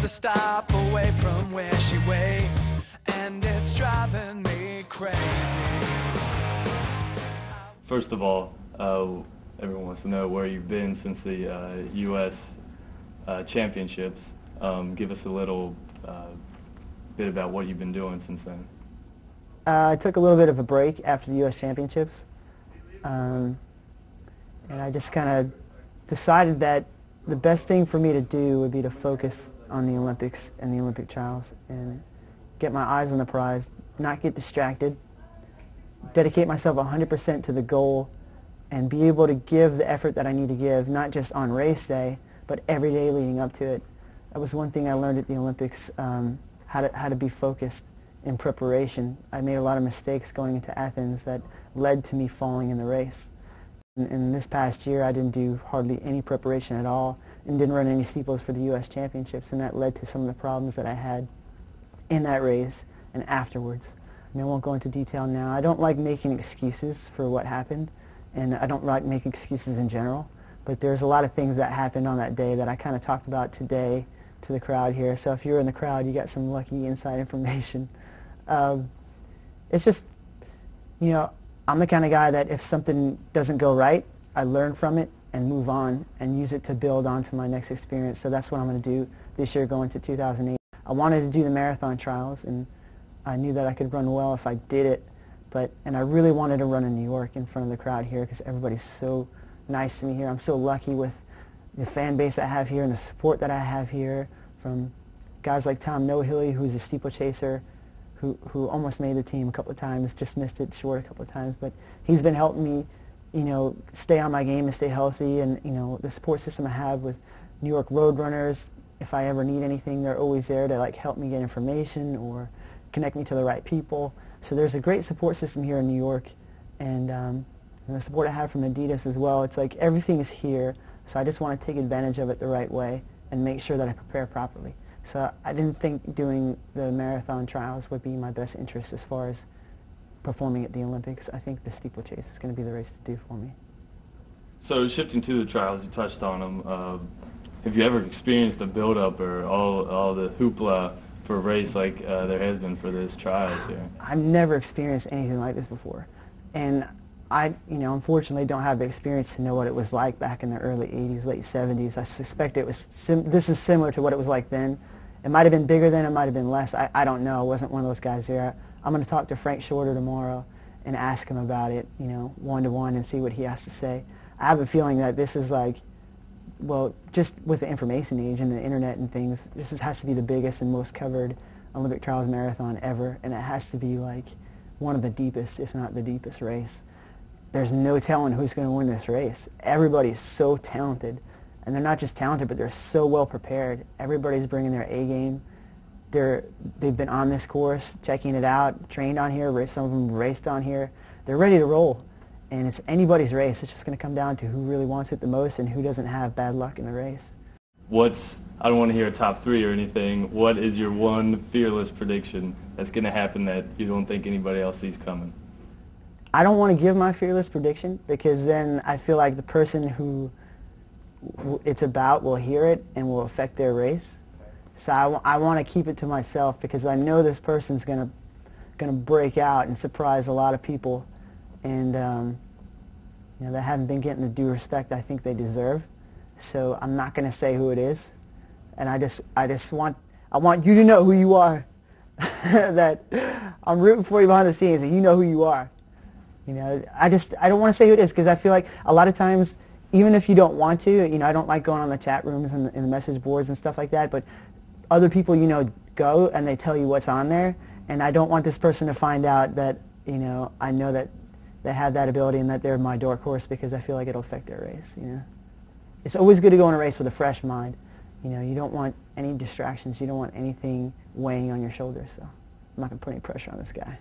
just a stop away from where she waits, and it's driving me crazy. First of all, everyone wants to know where you've been since the U.S. Championships. Give us a little bit about what you've been doing since then. I took a little bit of a break after the U.S. Championships, and I just kind of decided that the best thing for me to do would be to focus on the Olympics and the Olympic trials and get my eyes on the prize, not get distracted, dedicate myself 100% to the goal, and be able to give the effort that I need to give, not just on race day, but every day leading up to it. That was one thing I learned at the Olympics, how to be focused in preparation. I made a lot of mistakes going into Athens that led to me falling in the race. In this past year, I didn't do hardly any preparation at all and didn't run any steeples for the U.S. Championships, and that led to some of the problems that I had in that race and afterwards. And I won't go into detail now. I don't like making excuses for what happened, and I don't like making excuses in general, but there's a lot of things that happened on that day that I kind of talked about today to the crowd here. So if you're in the crowd, you got some lucky inside information. It's just, you know, I'm the kind of guy that if something doesn't go right, I learn from it and move on and use it to build onto my next experience. So that's what I'm going to do this year going to 2008. I wanted to do the marathon trials, and I knew that I could run well if I did it, and I really wanted to run in New York in front of the crowd here because everybody's so nice to me here. I'm so lucky with the fan base I have here and the support that I have here from guys like Tom Nohilly, who's a steeplechaser, who almost made the team a couple of times, just missed it short a couple of times, but he's been helping me, you know, stay on my game and stay healthy, and, you know, the support system I have with New York road runners, if I ever need anything, they're always there to, like, help me get information or connect me to the right people. So there's a great support system here in New York, and the support I have from Adidas as well. It's like everything is here, so I just want to take advantage of it the right way and make sure that I prepare properly. So I didn't think doing the marathon trials would be my best interest as far as performing at the Olympics. I think the steeplechase is going to be the race to do for me. So shifting to the trials, you touched on them. Have you ever experienced the build-up or all the hoopla for a race like there has been for this trials here? I've never experienced anything like this before, and I, you know, unfortunately don't have the experience to know what it was like back in the early 80s, late 70s. I suspect it was this is similar to what it was like then. It might have been bigger then, it might have been less. I don't know. I wasn't one of those guys there. I'm going to talk to Frank Shorter tomorrow and ask him about it, you know, one-to-one, and see what he has to say. I have a feeling that this is like, well, just with the information age and the internet and things, has to be the biggest and most covered Olympic trials marathon ever, and it has to be like one of the deepest, if not the deepest race. There's no telling who's going to win this race. Everybody's so talented, and they're not just talented, but they're so well prepared. Everybody's bringing their A game. They've been on this course, checking it out, trained on here. Some of them raced on here. They're ready to roll, and it's anybody's race. It's just going to come down to who really wants it the most and who doesn't have bad luck in the race. I don't want to hear a top three or anything. What is your one fearless prediction that's going to happen that you don't think anybody else sees coming? I don't want to give my fearless prediction because then I feel like the person who it's about will hear it and will affect their race. So I want to keep it to myself because I know this person's gonna break out and surprise a lot of people, and you know, they haven't been getting the due respect I think they deserve. So I'm not going to say who it is, and I want you to know who you are. That I'm rooting for you behind the scenes, and you know who you are. You know, I don't want to say who it is because I feel like a lot of times, even if you don't want to, you know, I don't like going on the chat rooms and the message boards and stuff like that, but other people, you know, go and they tell you what's on there, and I don't want this person to find out that, you know that they have that ability and that they're my dark horse because I feel like it'll affect their race, you know. It's always good to go in a race with a fresh mind. You know, you don't want any distractions. You don't want anything weighing on your shoulders, so I'm not going to put any pressure on this guy.